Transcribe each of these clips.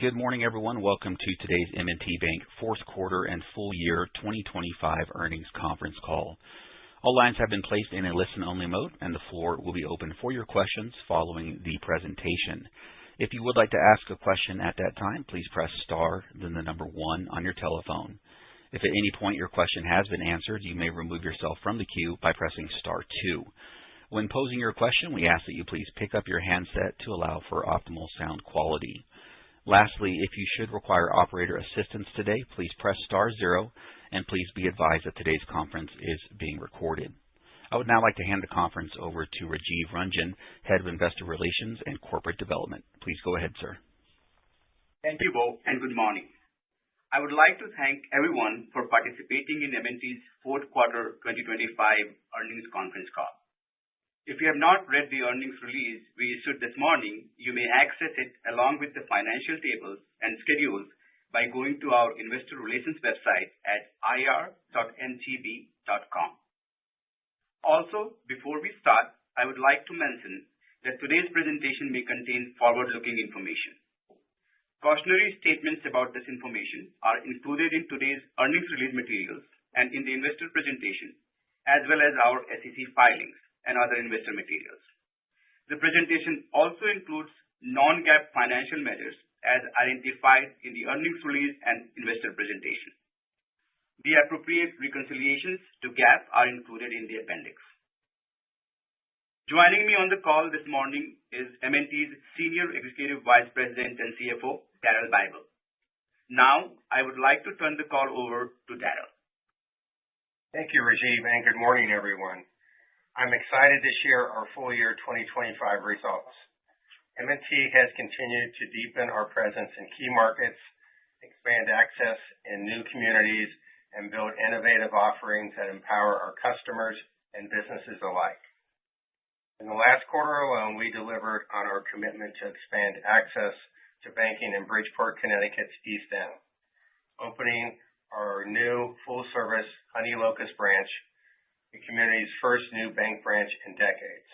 Good morning, everyone. Welcome to today's M&T Bank fourth quarter and full year 2025 earnings conference call. All lines have been placed in a listen-only mode, and the floor will be open for your questions following the presentation. If you would like to ask a question at that time, please press star, then the number 1 on your telephone. If at any point your question has been answered, you may remove yourself from the queue by pressing star 2. When posing your question, we ask that you please pick up your handset to allow for optimal sound quality. Lastly, if you should require operator assistance today, please press star 0, and please be advised that today's conference is being recorded. I would now like to hand the conference over to Rajiv Ranjan, Head of Investor Relations and Corporate Development. Please go ahead, sir. Thank you, Bo, and good morning. I would like to thank everyone for participating in M&T's fourth quarter 2025 earnings conference call. If you have not read the earnings release we issued this morning, you may access it along with the financial tables and schedules by going to our investor relations website at ir.mtb.com. Also, before we start, I would like to mention that today's presentation may contain forward-looking information. Cautionary statements about this information are included in today's earnings release materials and in the investor presentation, as well as our SEC filings and other investor materials. The presentation also includes non-GAAP financial measures as identified in the earnings release and investor presentation. The appropriate reconciliations to GAAP are included in the appendix. Joining me on the call this morning is M&T's Senior Executive Vice President and CFO, Daryl Bible. Now, I would like to turn the call over to Daryl. Thank you, Rajiv, and good morning, everyone. I'm excited to share our full year 2025 results. M&T has continued to deepen our presence in key markets, expand access in new communities, and build innovative offerings that empower our customers and businesses alike. In the last quarter alone, we delivered on our commitment to expand access to banking in Bridgeport, Connecticut's East End, opening our new full-service Honey Locust branch, the community's first new bank branch in decades.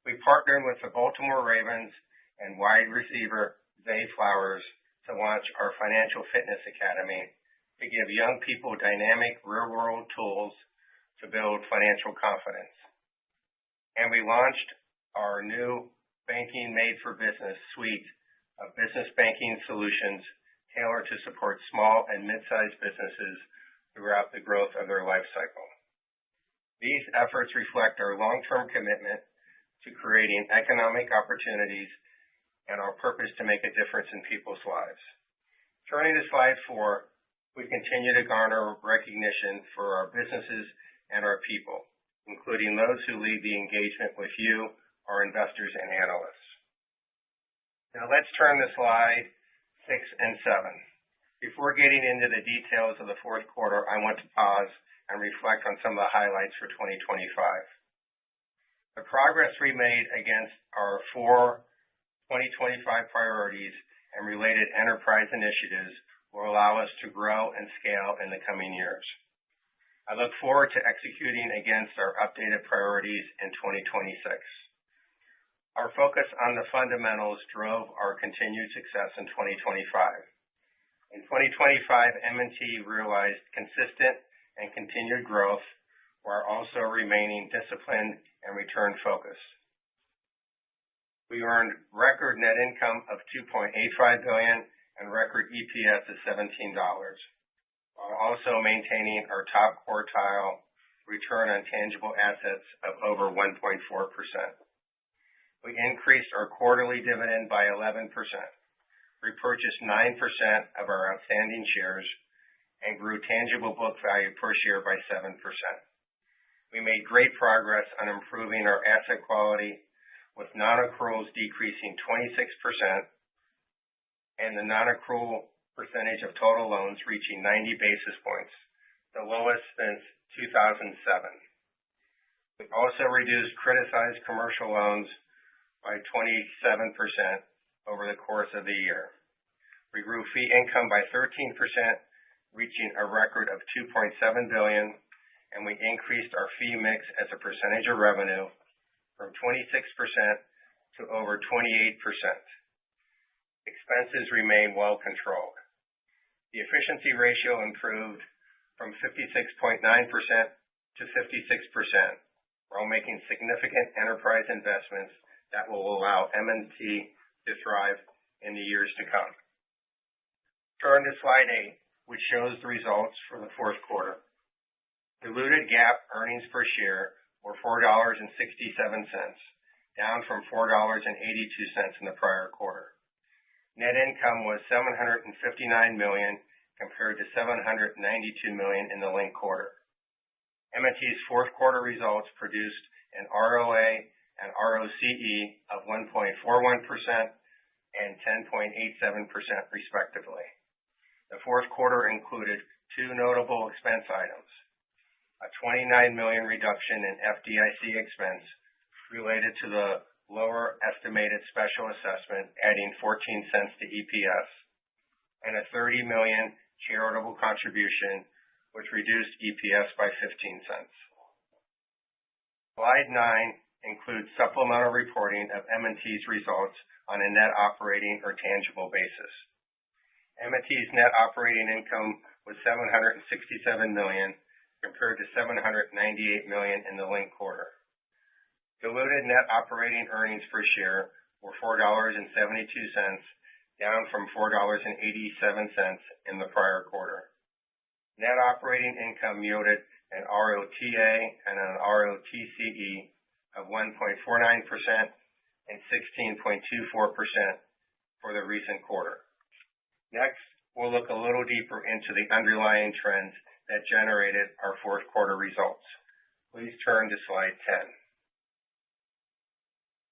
We partnered with the Baltimore Ravens and wide receiver Zay Flowers to launch our Financial Fitness Academy to give young people dynamic real-world tools to build financial confidence. And we launched our new Banking Made for Business suite of business banking solutions tailored to support small and mid-sized businesses throughout the growth of their life cycle. These efforts reflect our long-term commitment to creating economic opportunities and our purpose to make a difference in people's lives. Turning to slide 4, we continue to garner recognition for our businesses and our people, including those who lead the engagement with you, our investors and analysts. Now let's turn to slide 6 and 7. Before getting into the details of the fourth quarter, I want to pause and reflect on some of the highlights for 2025. The progress we made against our 4 2025 priorities and related enterprise initiatives will allow us to grow and scale in the coming years. I look forward to executing against our updated priorities in 2026. Our focus on the fundamentals drove our continued success in 2025. In 2025, M&T realized consistent and continued growth while also remaining disciplined and return focused. We earned record net income of $2.85 billion and record EPS of $17, while also maintaining our top quartile return on tangible assets of over 1.4%. We increased our quarterly dividend by 11%, repurchased 9% of our outstanding shares, and grew tangible book value per share by 7%. We made great progress on improving our asset quality, with non-accruals decreasing 26% and the non-accrual percentage of total loans reaching 90 basis points, the lowest since 2007. We also reduced criticized commercial loans by 27% over the course of the year. We grew fee income by 13%, reaching a record of $2.7 billion, and we increased our fee mix as a percentage of revenue from 26% to over 28%. expenses remain well controlled. The efficiency ratio improved from 56.9% to 56%, while making significant enterprise investments that will allow M&T to thrive in the years to come. Turn to slide 8, which shows the results for the fourth quarter. Diluted GAAP earnings per share were $4.67, down from $4.82 in the prior quarter. Net income was $759 million compared to $792 million in the linked quarter. M&T's fourth quarter results produced an ROA and ROCE of 1.41% and 10.87% respectively. The fourth quarter included two notable expense items: a $29 million reduction in FDIC expense related to the lower estimated special assessment, adding 14 cents to EPS, and a $30 million charitable contribution, which reduced EPS by 15 cents. Slide 9 includes supplemental reporting of M&T's results on a net operating or tangible basis. M&T's net operating income was $767 million compared to $798 million in the linked quarter. Diluted net operating earnings per share were $4.72, down from $4.87 in the prior quarter. Net operating income yielded an ROTA and an ROTCE of 1.49% and 16.24% for the recent quarter. Next, we'll look a little deeper into the underlying trends that generated our fourth quarter results. Please turn to slide 10.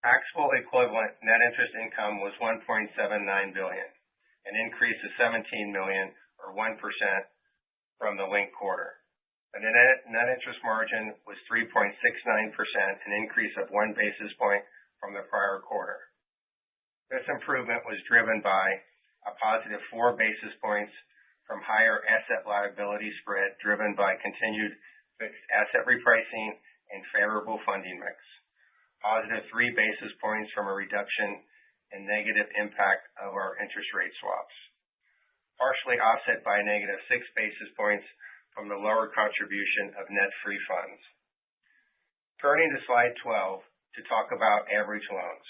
Taxable equivalent net interest income was $1.79 billion, an increase of $17 million or 1% from the linked quarter. The net interest margin was 3.69%, an increase of 1 basis point from the prior quarter. This improvement was driven by a positive 4 basis points from higher asset liability spread driven by continued fixed asset repricing and favorable funding mix. Positive 3 basis points from a reduction in negative impact of our interest rate swaps, partially offset by a negative 6 basis points from the lower contribution of net free funds. Turning to slide 12 to talk about average loans.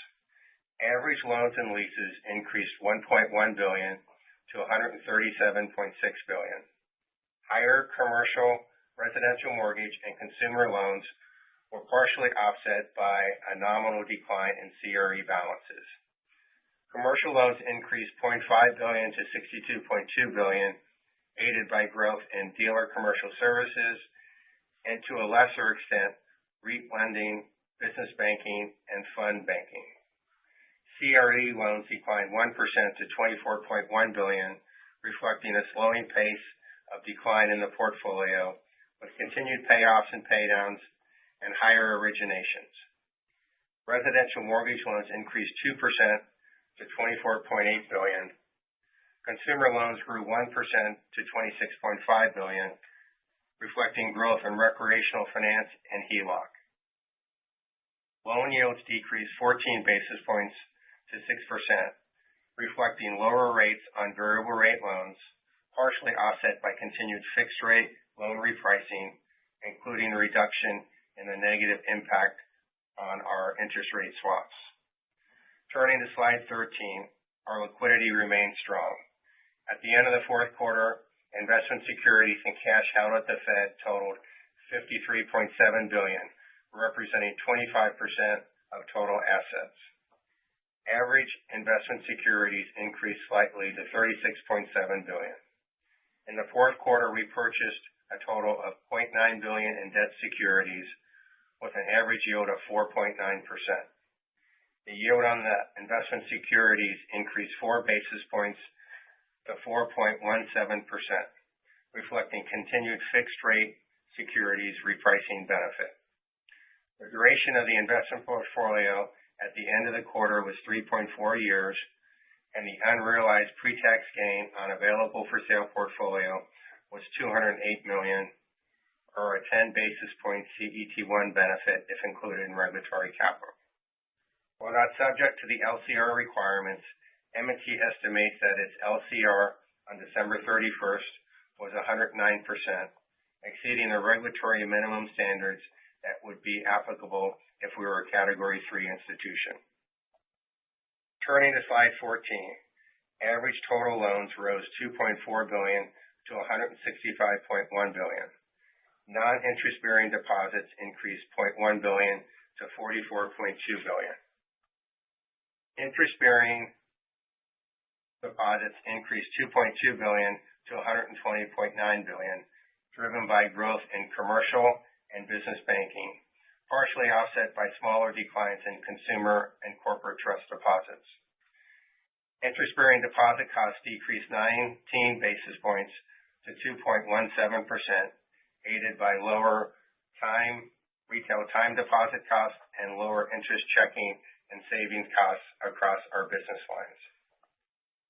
Average loans and leases increased $1.1 billion to $137.6 billion. Higher commercial, residential mortgage, and consumer loans were partially offset by a nominal decline in CRE balances. Commercial loans increased $0.5 billion to $62.2 billion, aided by growth in dealer commercial services and, to a lesser extent, REIT lending, business banking, and fund banking. CRE loans declined 1% to $24.1 billion, reflecting a slowing pace of decline in the portfolio, with continued payoffs and paydowns and higher originations. Residential mortgage loans increased 2% to $24.8 billion. Consumer loans grew 1% to $26.5 billion, reflecting growth in recreational finance and HELOC. Loan yields decreased 14 basis points to 6%, reflecting lower rates on variable rate loans, partially offset by continued fixed rate loan repricing, including a reduction in the negative impact on our interest rate swaps. Turning to slide 13, our liquidity remains strong. At the end of the fourth quarter, investment securities and cash held at the Fed totaled $53.7 billion, representing 25% of total assets. Average investment securities increased slightly to $36.7 billion. In the fourth quarter, we purchased a total of $0.9 billion in debt securities with an average yield of 4.9%. The yield on the investment securities increased 4 basis points to 4.17%, reflecting continued fixed rate securities repricing benefit. The duration of the investment portfolio at the end of the quarter was 3.4 years, and the unrealized pre-tax gain on available for sale portfolio was $208 million, or a 10 basis point CET1 benefit if included in regulatory capital. While not subject to the LCR requirements, M&T estimates that its LCR on December 31st was 109%, exceeding the regulatory minimum standards that would be applicable if we were a Category 3 institution. Turning to slide 14, average total loans rose $2.4 billion to $165.1 billion. Non-interest-bearing deposits increased $0.1 billion to $44.2 billion. Interest-bearing deposits increased $2.2 billion to $120.9 billion, driven by growth in commercial and business banking, partially offset by smaller declines in consumer and corporate trust deposits. Interest-bearing deposit costs decreased 19 basis points to 2.17%, aided by lower retail time deposit costs and lower interest checking and savings costs across our business lines.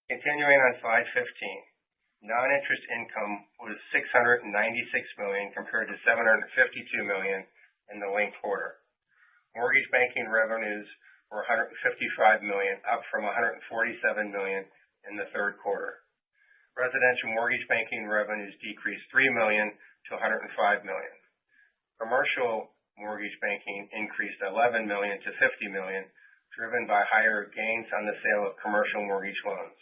Continuing on slide 15, non-interest income was $696 million compared to $752 million in the linked quarter. Mortgage banking revenues were $155 million, up from $147 million in the third quarter. Residential mortgage banking revenues decreased $3 million to $105 million. Commercial mortgage banking increased $11 million to $50 million, driven by higher gains on the sale of commercial mortgage loans.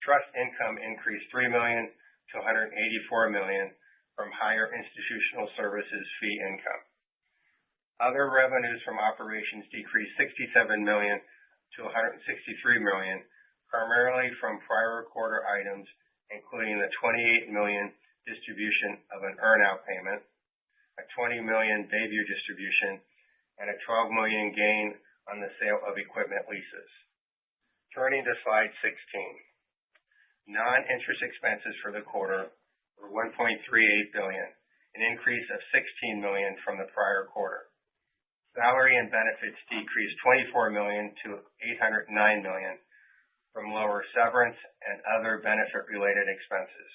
Trust income increased $3 million to $184 million from higher institutional services fee income. Other revenues from operations decreased $67 million to $163 million, primarily from prior quarter items, including the $28 million distribution of an earn-out payment, a $20 million debut distribution, and a $12 million gain on the sale of equipment leases. Turning to slide 16. Non-interest expenses for the quarter were $1.38 billion, an increase of $16 million from the prior quarter. Salary and benefits decreased $24 million to $809 million from lower severance and other benefit-related expenses.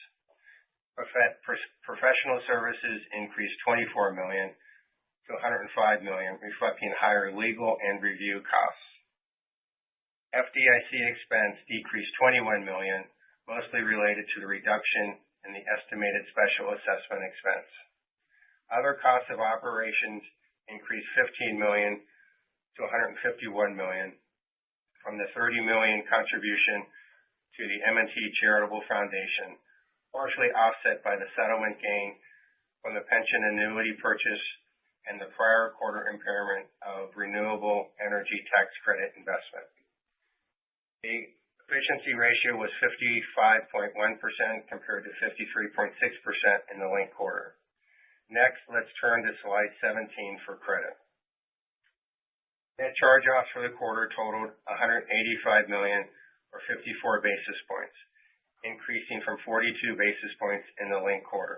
Professional services increased $24 million to $105 million, reflecting higher legal and review costs. FDIC expense decreased $21 million, mostly related to the reduction in the estimated special assessment expense. Other costs of operations increased $15 million to $151 million from the $30 million contribution to the M&T Charitable Foundation, partially offset by the settlement gain from the pension annuity purchase and the prior quarter impairment of renewable energy tax credit investment. The efficiency ratio was 55.1% compared to 53.6% in the linked quarter. Next, let's turn to slide 17 for credit. Net charge-offs for the quarter totaled $185 million or 54 basis points, increasing from 42 basis points in the linked quarter.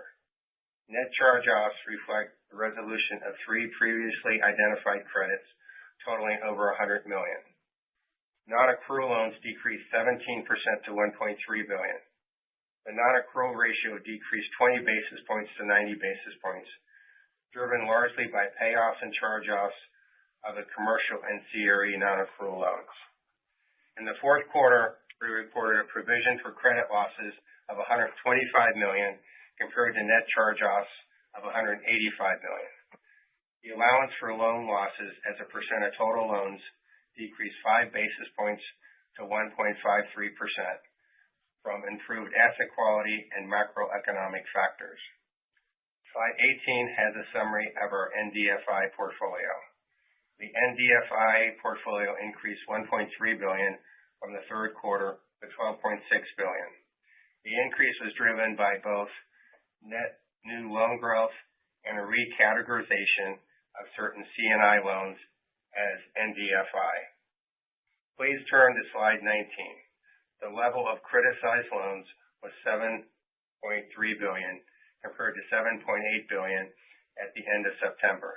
Net charge-offs reflect the resolution of 3 previously identified credits totaling over $100 million. Non-accrual loans decreased 17% to $1.3 billion. The non-accrual ratio decreased 20 basis points to 90 basis points, driven largely by payoffs and charge-offs of the commercial and CRE non-accrual loans. In the fourth quarter, we reported a provision for credit losses of $125 million compared to net charge-offs of $185 million. The allowance for loan losses as a percent of total loans decreased 5 basis points to 1.53% from improved asset quality and macroeconomic factors. Slide 18 has a summary of our NDFI portfolio. The NDFI portfolio increased $1.3 billion from the third quarter to $12.6 billion. The increase was driven by both net new loan growth and a recategorization of certain C&I loans as NDFI. Please turn to slide 19. The level of criticized loans was $7.3 billion compared to $7.8 billion at the end of September.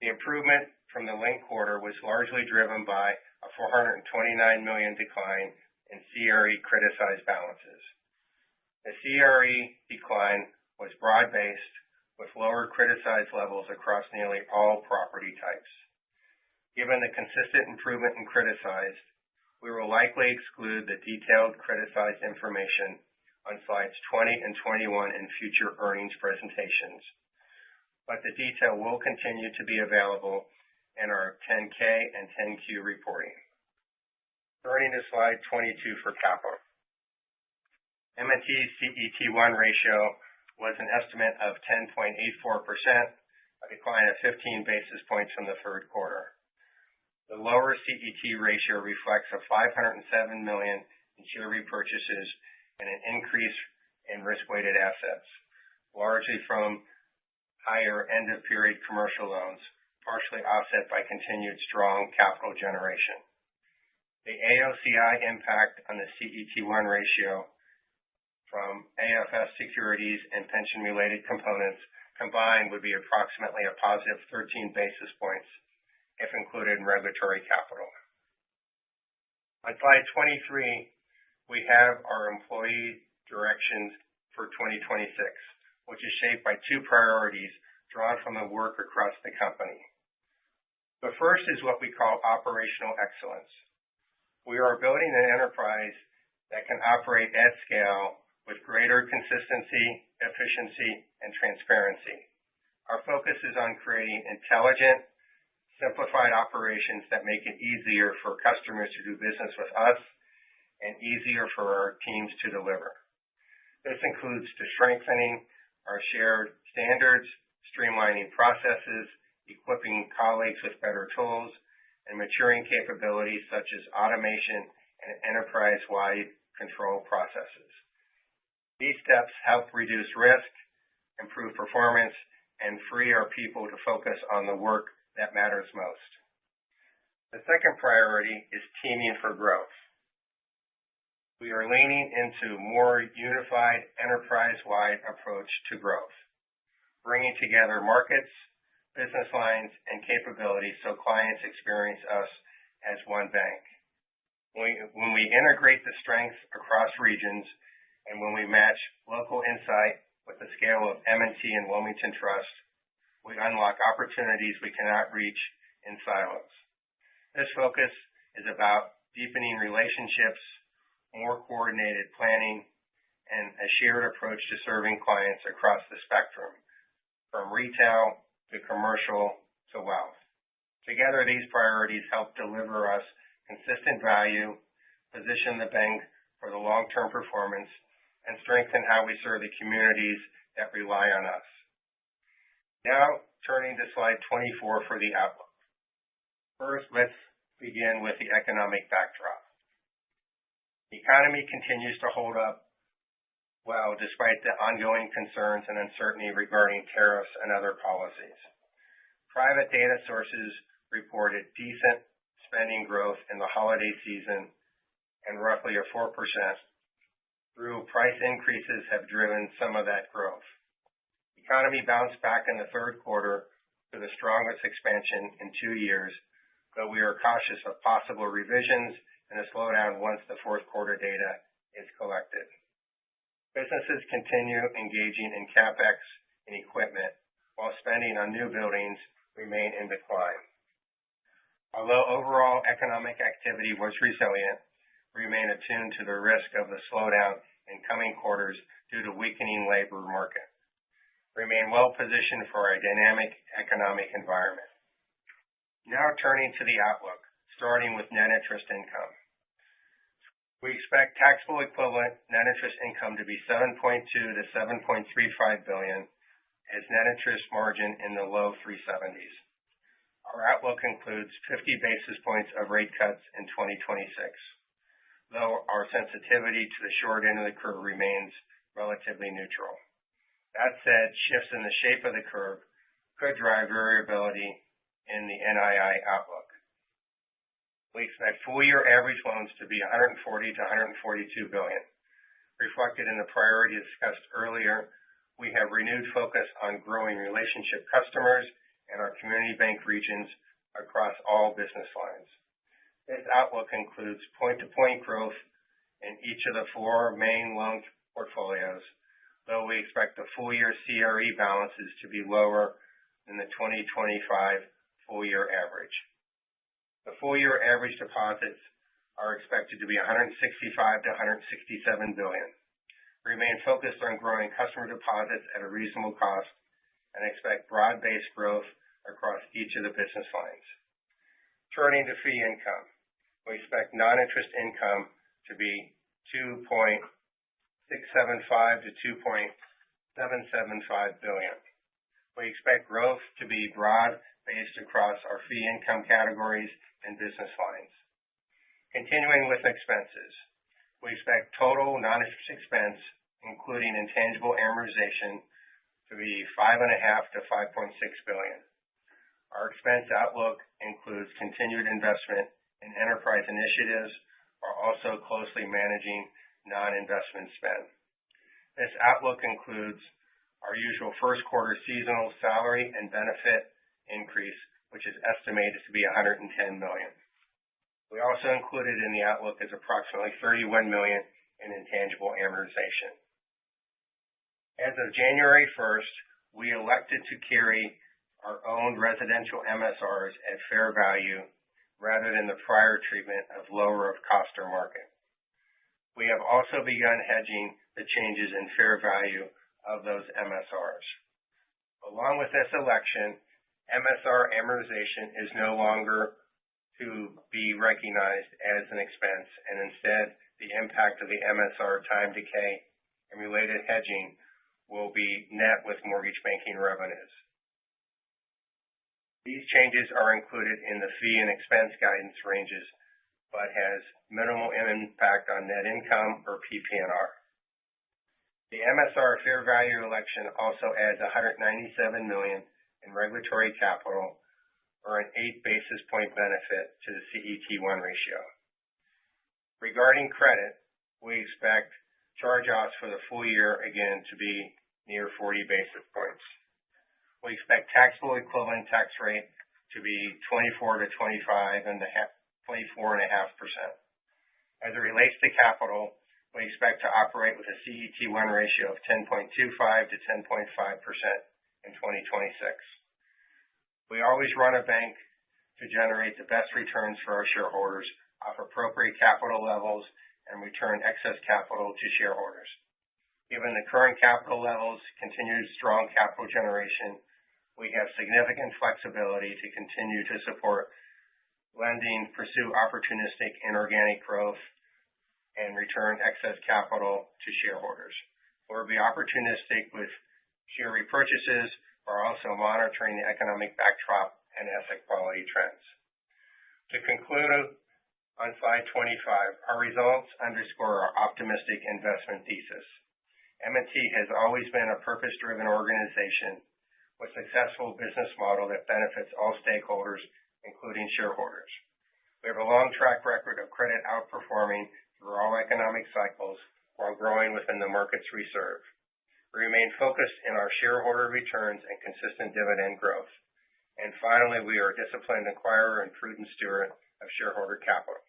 The improvement from the linked quarter was largely driven by a $429 million decline in CRE criticized balances. The CRE decline was broad-based with lower criticized levels across nearly all property types. Given the consistent improvement in criticized, We will likely exclude the detailed criticized information on slides 20 and 21 in future earnings presentations, but the detail will continue to be available in our 10K and 10Q reporting. Turning to slide 22 for capital. M&T's CET1 ratio was an estimate of 10.84%, a decline of 15 basis points from the third quarter. The lower CET ratio reflects a $507 million in share repurchases and an increase in risk-weighted assets, largely from higher end-of-period commercial loans, partially offset by continued strong capital generation. The AOCI impact on the CET1 ratio from AFS securities and pension-related components combined would be approximately a positive 13 basis points if included in regulatory capital. On slide 23, we have our employee directions for 2026, which is shaped by two priorities drawn from the work across the company. The first is what we call operational excellence. We are building an enterprise that can operate at scale with greater consistency, efficiency, and transparency. Our focus is on creating intelligent, simplified operations that make it easier for customers to do business with us and easier for our teams to deliver. This includes strengthening our shared standards, streamlining processes, equipping colleagues with better tools, and maturing capabilities such as automation and enterprise-wide control processes. These steps help reduce risk, improve performance, and free our people to focus on the work that matters most. The second priority is teaming for growth. We are leaning into a more unified enterprise-wide approach to growth, bringing together markets, business lines, and capabilities so clients experience us as one bank. When we integrate the strengths across regions and when we match local insight with the scale of M&T and Wilmington Trust, we unlock opportunities we cannot reach in silos. This focus is about deepening relationships, more coordinated planning, and a shared approach to serving clients across the spectrum, from retail to commercial to wealth. Together, these priorities help deliver us consistent value, position the bank for the long-term performance, and strengthen how we serve the communities that rely on us. Now, turning to slide 24 for the outlook. First, let's begin with the economic backdrop. The economy continues to hold up well despite the ongoing concerns and uncertainty regarding tariffs and other policies. Private data sources reported decent spending growth in the holiday season and roughly a 4%. Through price increases have driven some of that growth. The economy bounced back in the third quarter to the strongest expansion in 2 years, though we are cautious of possible revisions and a slowdown once the fourth quarter data is collected. Businesses continue engaging in CapEx and equipment, while spending on new buildings remain in decline. Although overall economic activity was resilient, we remain attuned to the risk of the slowdown in coming quarters due to weakening labor market. We remain well positioned for a dynamic economic environment. Now turning to the outlook, starting with net interest income. We expect taxable equivalent net interest income to be $7.2 to $7.35 billion, as net interest margin in the low 370s. Our outlook includes 50 basis points of rate cuts in 2026. Though our sensitivity to the short end of the curve remains relatively neutral. That said, shifts in the shape of the curve could drive variability in the NII outlook. We expect full-year average loans to be $140 to $142 billion. Reflected in the priority discussed earlier, we have renewed focus on growing relationship customers and our community bank regions across all business lines. This outlook includes point-to-point growth in each of the 4 main loan portfolios, though we expect the full-year CRE balances to be lower than the 2025 full-year average. The full-year average deposits are expected to be $165 to $167 billion. We remain focused on growing customer deposits at a reasonable cost and expect broad-based growth across each of the business lines. Turning to fee income, we expect non-interest income to be $2.675 to $2.775 billion. We expect growth to be broad-based across our fee income categories and business lines. Continuing with expenses, we expect total non-interest expense, including intangible amortization, to be $5.5 to $5.6 billion. Our expense outlook includes continued investment in enterprise initiatives while also closely managing non-investment spend. This outlook includes our usual first quarter seasonal salary and benefit increase, which is estimated to be $110 million. We also included in the outlook is approximately $31 million in intangible amortization. As of January 1st, we elected to carry our own residential MSRs at fair value rather than the prior treatment of lower of cost or market. We have also begun hedging the changes in fair value of those MSRs. Along with this election, MSR amortization is no longer to be recognized as an expense, and instead the impact of the MSR time decay and related hedging will be net with mortgage banking revenues. These changes are included in the fee and expense guidance ranges, but has minimal impact on net income or PPNR. The MSR fair value election also adds $197 million in regulatory capital, or an 8 basis point benefit to the CET1 ratio. Regarding credit, we expect charge-offs for the full year again to be near 40 basis points. We expect taxable equivalent tax rate to be 24 to 24.5%. As it relates to capital, we expect to operate with a CET1 ratio of 10.25 to 10.5% in 2026. We always run a bank to generate the best returns for our shareholders, offer appropriate capital levels, and return excess capital to shareholders. Given the current capital levels, continued strong capital generation, we have significant flexibility to continue to support lending, pursue opportunistic inorganic growth, and return excess capital to shareholders. We'll be opportunistic with share repurchases, while also monitoring the economic backdrop and asset quality trends. To conclude, on slide 25, our results underscore our optimistic investment thesis. M&T has always been a purpose-driven organization with a successful business model that benefits all stakeholders, including shareholders. We have a long track record of credit outperforming through all economic cycles while growing within the markets we serve. We remain focused in our shareholder returns and consistent dividend growth. And finally, we are a disciplined acquirer and prudent steward of shareholder capital.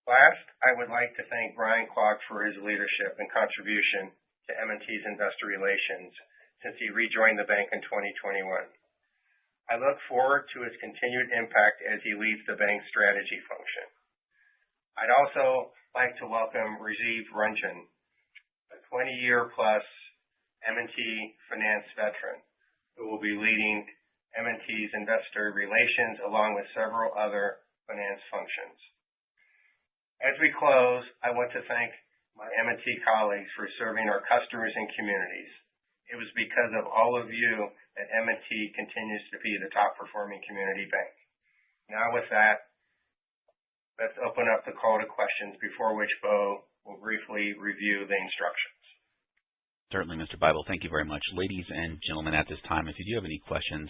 Last, I would like to thank Brian Clark for his leadership and contribution to M&T's investor relations since he rejoined the bank in 2021. I look forward to his continued impact as he leads the bank's strategy function. I'd also like to welcome Rajiv Ranjan, a 20-year-plus M&T finance veteran, who will be leading M&T's investor relations along with several other finance functions. As we close, I want to thank my M&T colleagues for serving our customers and communities. It was because of all of you that M&T continues to be the top-performing community bank. Now with that, let's open up the call to questions, before which Bo will briefly review the instructions. Certainly, Mr. Bible. Thank you very much. Ladies and gentlemen, at this time, if you do have any questions,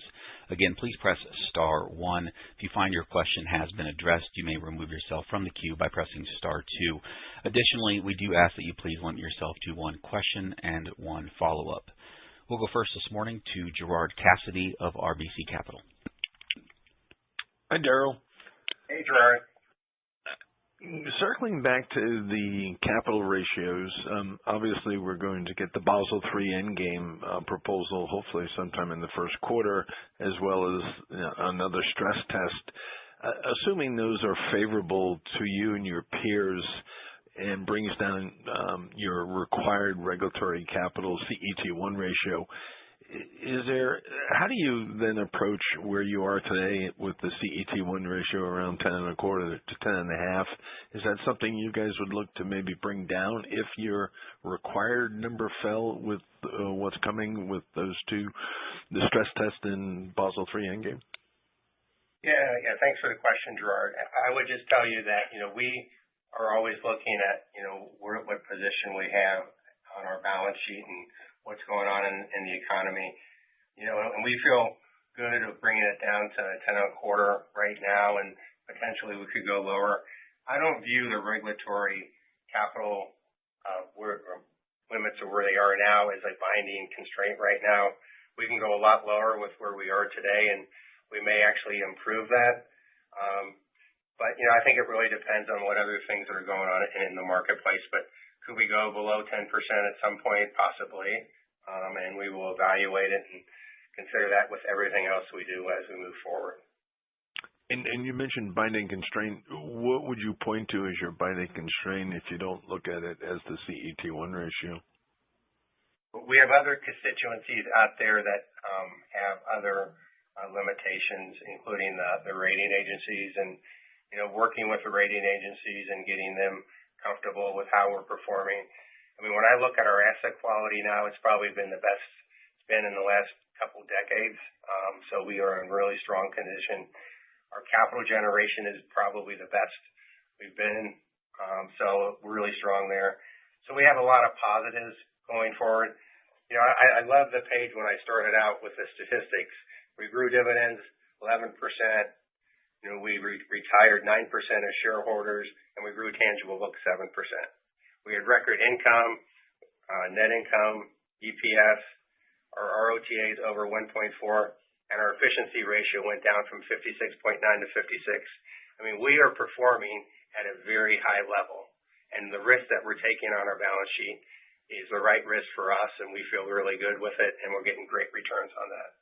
again, please press star 1. If you find your question has been addressed, you may remove yourself from the queue by pressing star 2. Additionally, we do ask that you please limit yourself to one question and one follow-up. We'll go first this morning to Gerard Cassidy of RBC Capital. Hi, Daryl. Hey, Gerard. Circling back to the capital ratios, obviously we're going to get the Basel III endgame proposal hopefully sometime in the first quarter, as well as another stress test. Assuming those are favorable to you and your peers and brings down your required regulatory capital CET1 ratio, how do you then approach where you are today with the CET1 ratio around 10.25 to 10.5? Is that something you guys would look to maybe bring down if your required number fell with what's coming with those two, the stress test and Basel III endgame? Yeah. Thanks for the question, Gerard. I would just tell you that, we are always looking at, what position we have on our balance sheet and what's going on in the economy. And we feel good of bringing it down to 10.25 right now, and potentially we could go lower. I don't view the regulatory capital limits of where they are now as a binding constraint right now. We can go a lot lower with where we are today, and we may actually improve that. But I think it really depends on what other things that are going on in the marketplace. But could we go below 10% at some point? Possibly. And we will evaluate it and consider that with everything else we do as we move forward. And you mentioned binding constraint. What would you point to as your binding constraint if you don't look at it as the CET1 ratio? We have other constituencies out there that have other limitations, including the rating agencies, and working with the rating agencies and getting them comfortable with how we're performing. I mean, when I look at our asset quality now, it's probably been the best it's been in the last couple decades. So we are in really strong condition. Our capital generation is probably the best we've been. So we're really strong there. So we have a lot of positives going forward. I love the page when I started out with the statistics. We grew dividends 11%. We retired 9% of shareholders, and we grew tangible book 7%. We had record income, net income, EPS. Our ROTA is over 1.4, and our efficiency ratio went down from 56.9 to 56. I mean, we are performing at a very high level, and the risk that we're taking on our balance sheet is the right risk for us, and we feel really good with it, and we're getting great returns on that.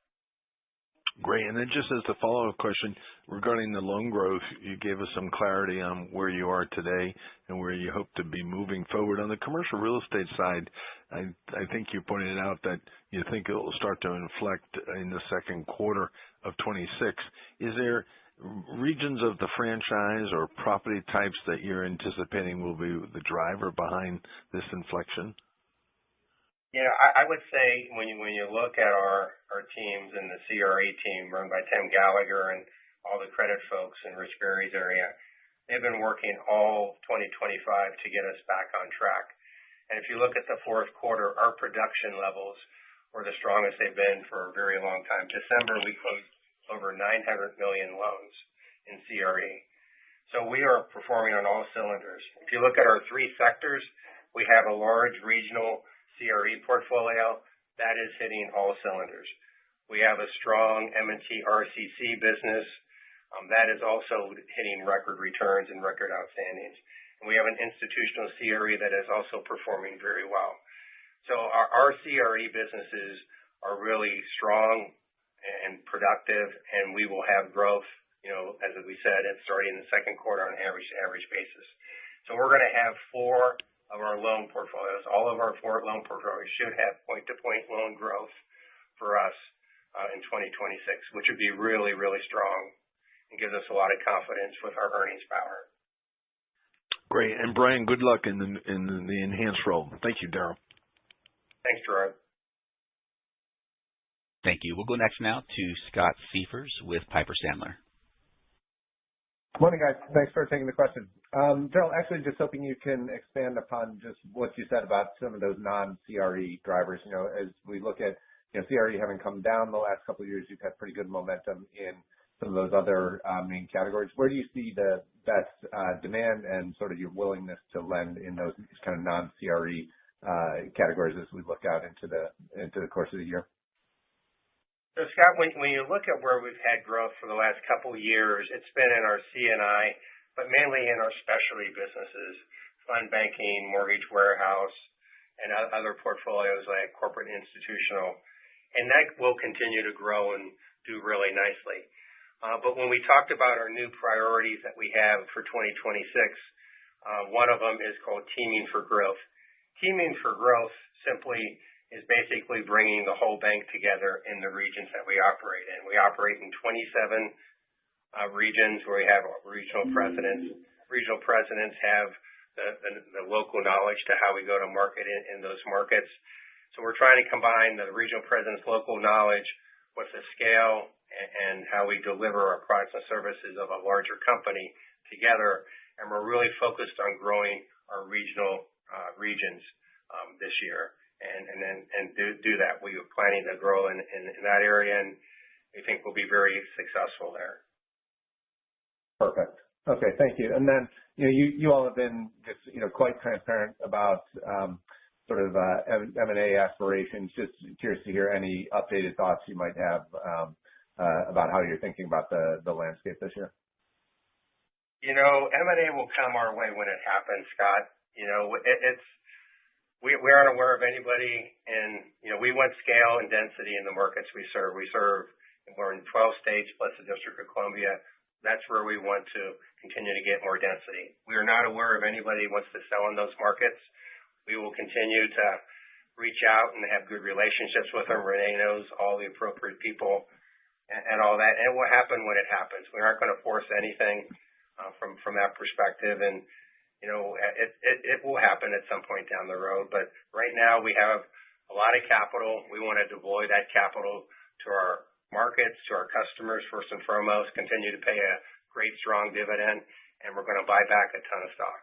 Great. And then just as the follow-up question regarding the loan growth, you gave us some clarity on where you are today and where you hope to be moving forward. On the commercial real estate side, I think you pointed out that you think it will start to inflect in the second quarter of 26. Is there regions of the franchise or property types that you're anticipating will be the driver behind this inflection? I would say when you look at our teams and the CRE team run by Tim Gallagher and all the credit folks in Rich Berry's area, they've been working all 2025 to get us back on track. And if you look at the fourth quarter, our production levels were the strongest they've been for a very long time. December, we closed over 900 million loans in CRE. So we are performing on all cylinders. If you look at our three sectors, we have a large regional CRE portfolio that is hitting all cylinders. We have a strong M&T RCC business that is also hitting record returns and record outstandings. And we have an institutional CRE that is also performing very well. So our CRE businesses are really strong and productive, and we will have growth, as we said, it's starting in the second quarter on an average basis. So we're going to have four of our loan portfolios. All of our four loan portfolios should have point-to-point loan growth for us in 2026, which would be really, really strong and gives us a lot of confidence with our earnings power. Great. And Brian, good luck in the enhanced role. Thank you, Daryl. Thanks, Gerard. Thank you. We'll go next now to Scott Siefers with Piper Sandler. Morning, guys. Thanks for taking the question. Daryl, actually just hoping you can expand upon just what you said about some of those non-CRE drivers. As we look at CRE having come down the last couple of years, you've had pretty good momentum in some of those other main categories. Where do you see the best demand and sort of your willingness to lend in those kind of non-CRE categories as we look out into the course of the year? So, Scott, when you look at where we've had growth for the last couple of years, it's been in our C&I, but mainly in our specialty businesses, fund banking, mortgage warehouse, and other portfolios like corporate institutional. And that will continue to grow and do really nicely. But when we talked about our new priorities that we have for 2026, one of them is called Teaming for Growth. Teaming for Growth simply is basically bringing the whole bank together in the regions that we operate in. We operate in 27 regions where we have regional presidents. Regional presidents have the local knowledge to how we go to market in those markets. So we're trying to combine the regional president's local knowledge with the scale and how we deliver our products and services of a larger company together. And we're really focused on growing our regional regions this year. And do that. We are planning to grow in that area, and we think we'll be very successful there. Perfect. Okay, thank you. And then, you all have been just, quite transparent about sort of M&A aspirations. Just curious to hear any updated thoughts you might have about how you're thinking about the landscape this year. M&A will come our way when it happens, Scott. We aren't aware of anybody, and we want scale and density in the markets we serve. We're in 12 states plus the District of Columbia. That's where we want to continue to get more density. We are not aware of anybody who wants to sell in those markets. We will continue to reach out and have good relationships with them. Renee knows all the appropriate people and all that. And it will happen when it happens. We aren't going to force anything from that perspective. And it will happen at some point down the road. But right now we have a lot of capital. We want to deploy that capital to our markets, to our customers first and foremost, continue to pay a great strong dividend, and we're going to buy back a ton of stock.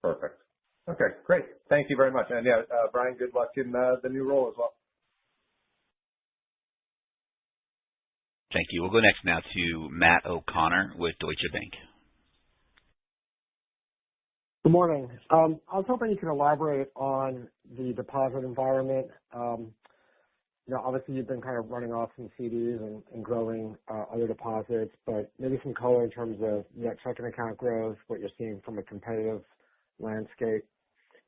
Perfect. Okay, great. Thank you very much. And Brian, good luck in the new role as well. Thank you. We'll go next now to Matt O'Connor with Deutsche Bank. Good morning. I was hoping you could elaborate on the deposit environment. Obviously you've been kind of running off some CDs and growing other deposits, but maybe some color in terms of net checking account growth, what you're seeing from a competitive landscape,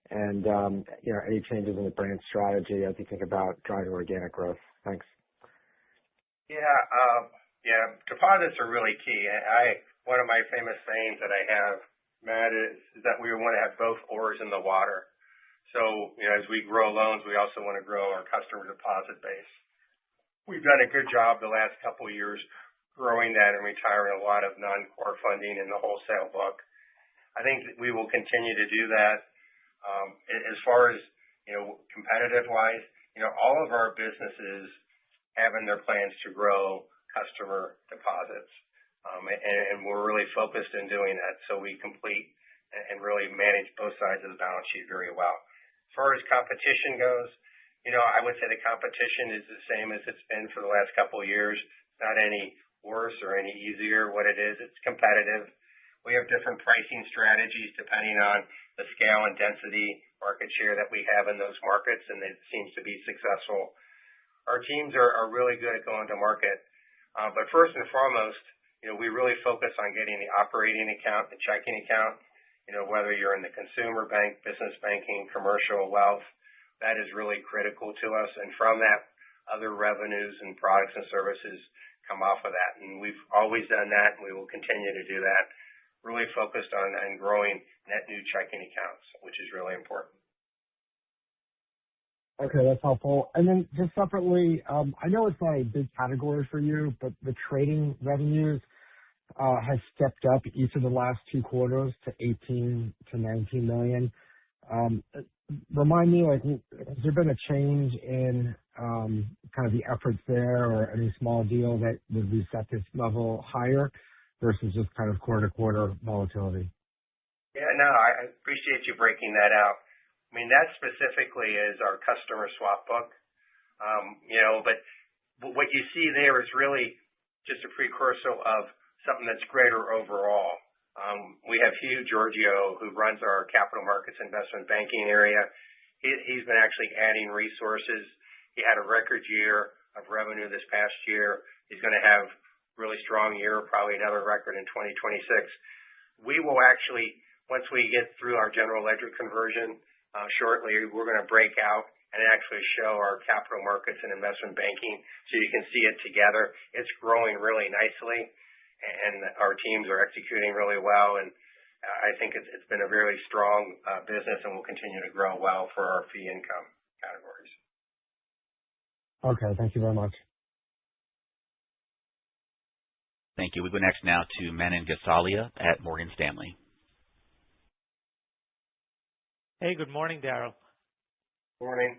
and any changes in the brand strategy as you think about driving organic growth. Thanks. Yeah, deposits are really key. One of my famous sayings that I have, Matt, is that we want to have both oars in the water. So, as we grow loans, we also want to grow our customer deposit base. We've done a good job the last couple of years growing that and retiring a lot of non-core funding in the wholesale book. I think that we will continue to do that. As far as, competitive-wise, all of our businesses have in their plans to grow customer deposits. And we're really focused in doing that. So we complete and really manage both sides of the balance sheet very well. As far as competition goes, I would say the competition is the same as it's been for the last couple of years. Not any worse or any easier. What it is, it's competitive. We have different pricing strategies depending on the scale and density market share that we have in those markets, and it seems to be successful. Our teams are really good at going to market. But first and foremost, we really focus on getting the operating account, the checking account, whether you're in the consumer bank, business banking, commercial, wealth, that is really critical to us. And from that, other revenues and products and services come off of that. And we've always done that, and we will continue to do that. Really focused on growing net new checking accounts, which is really important. Okay, that's helpful. And then just separately, I know it's not a big category for you, but the trading revenues has stepped up each of the last 2 quarters to $18 to $19 million. Remind me, has there been a change in kind of the efforts there, or any small deal that would reset this level higher versus just kind of quarter-to-quarter volatility? Yeah, no, I appreciate you breaking that out. I mean, that specifically is our customer swap book. But what you see there is really just a precursor of something that's greater overall. We have Hugh Giorgio, who runs our capital markets investment banking area. He's been actually adding resources. He had a record year of revenue this past year. He's going to have really strong year, probably another record in 2026. We will actually, once we get through our general ledger conversion shortly, we're going to break out and actually show our capital markets and investment banking so you can see it together. It's growing really nicely, and our teams are executing really well. And I think it's been a very strong business and will continue to grow well for our fee income categories. Okay. Thank you very much. Thank you. We go next now to Manan Gosalia at Morgan Stanley. Hey, good morning, Daryl. Morning.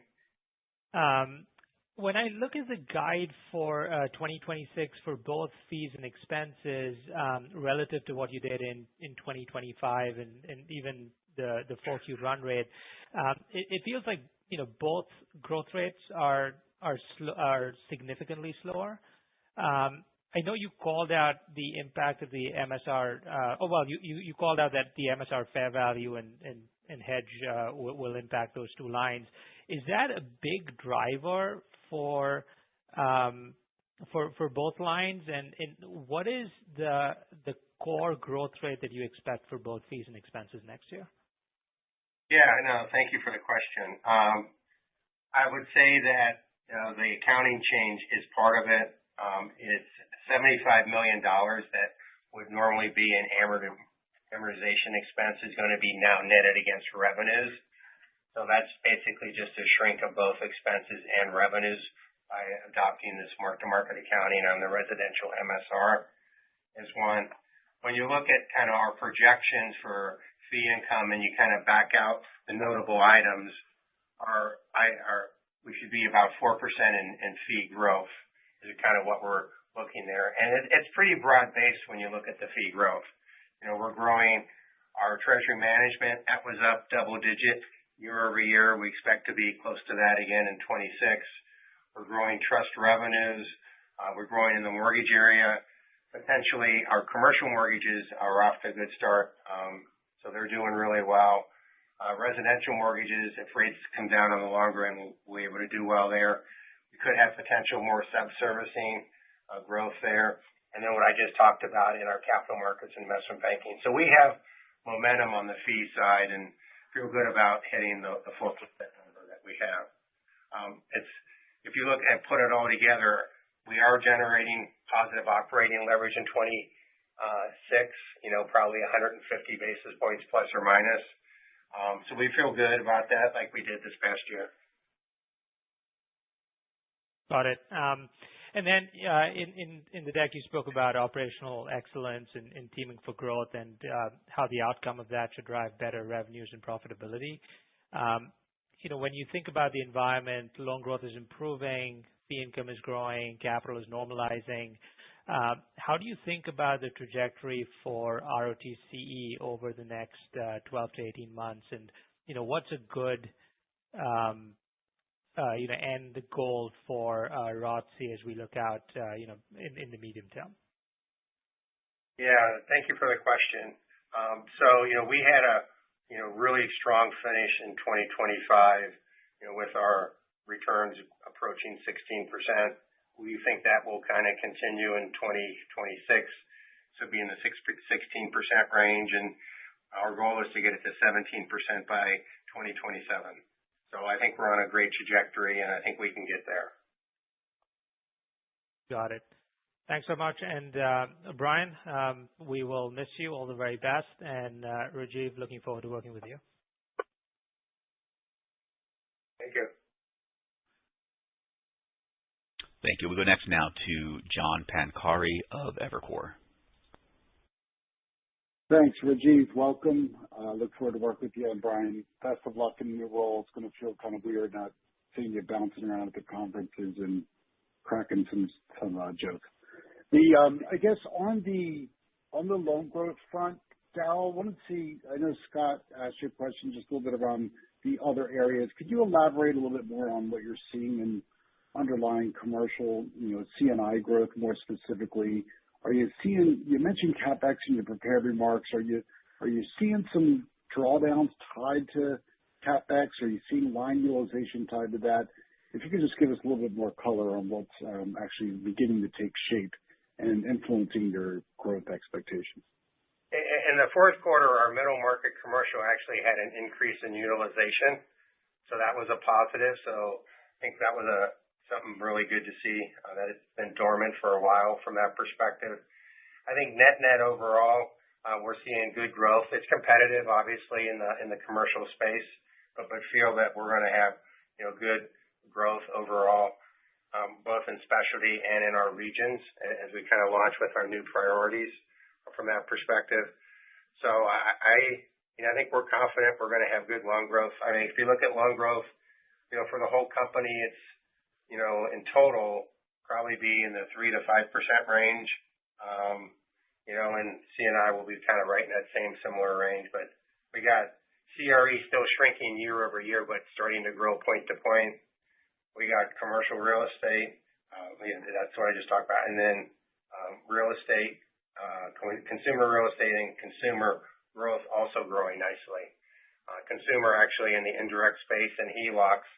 When I look at the guide for 2026 for both fees and expenses, relative to what you did in 2025 and even the 4Q run rate, it feels like, both growth rates are significantly slower. I know you called out the impact of the MSR. You called out that the MSR fair value and hedge will impact those two lines. Is that a big driver for both lines? And what is the core growth rate that you expect for both fees and expenses next year? Yeah, no, thank you for the question. I would say that the accounting change is part of it. It's $75 million that would normally be an amortization expense is going to be now netted against revenues. So that's basically just a shrink of both expenses and revenues by adopting this mark-to-market accounting on the residential MSR is one. When you look at kind of our projections for fee income and you kind of back out the notable items, we should be about 4% in fee growth is kind of what we're looking there. And it's pretty broad-based when you look at the fee growth. We're growing our treasury management. That was up double-digit year over year. We expect to be close to that again in 26. We're growing trust revenues. We're growing in the mortgage area. Potentially, our commercial mortgages are off to a good start, so they're doing really well. Residential mortgages, if rates come down on the longer end, we'll be able to do well there. We could have potential more sub-servicing growth there. And then what I just talked about in our capital markets investment banking. So we have momentum on the fee side and feel good about hitting the 4% number that we have. If you look and put it all together, we are generating positive operating leverage in 26, probably 150 basis points plus or minus. So we feel good about that like we did this past year. Got it. And then in the deck, you spoke about operational excellence and teaming for growth and how the outcome of that should drive better revenues and profitability. When you think about the environment, loan growth is improving, fee income is growing, capital is normalizing. How do you think about the trajectory for ROTCE over the next 12 to 18 months? And what's a good end goal for ROTCE as we look out, in the medium term? Yeah, thank you for the question. So we had a really strong finish in 2025, with our returns approaching 16%. We think that will kind of continue in 2026, so be in the 16% range, and our goal is to get it to 17% by 2027. So I think we're on a great trajectory, and I think we can get there. Got it. Thanks so much. And Brian, we will miss you. All the very best. And Rajiv, looking forward to working with you. Thank you. Thank you. We go next now to John Pancari of Evercore. Thanks, Rajiv. Welcome. Look forward to working with you. And Brian, best of luck in your role. It's going to feel kind of weird not seeing you bouncing around at the conferences and cracking some jokes. I guess on the loan growth front, Daryl, I wanted to see. I know Scott asked you a question just a little bit around the other areas. Could you elaborate a little bit more on what you're seeing in underlying commercial, C&I growth more specifically? Are you seeing? You mentioned CapEx in your prepared remarks. Are you seeing some drawdowns tied to CapEx? Are you seeing line utilization tied to that? If you could just give us a little bit more color on what's actually beginning to take shape and influencing your growth expectations. In the fourth quarter, our middle market commercial actually had an increase in utilization. So that was a positive. So I think that was something really good to see, that it's been dormant for a while from that perspective. I think net overall, we're seeing good growth. It's competitive, obviously, in the commercial space, but feel that we're going to have, good growth overall, both in specialty and in our regions as we kind of launch with our new priorities from that perspective. So I think we're confident we're going to have good loan growth. I mean, if you look at loan growth, for the whole company, it's, in total, probably be in the 3 to 5% range. And C&I will be kind of right in that same similar range. But we got CRE still shrinking year over year, but starting to grow point to point. We got commercial real estate. That's what I just talked about. And then real estate, consumer real estate and consumer growth also growing nicely. Consumer actually in the indirect space and HELOCs,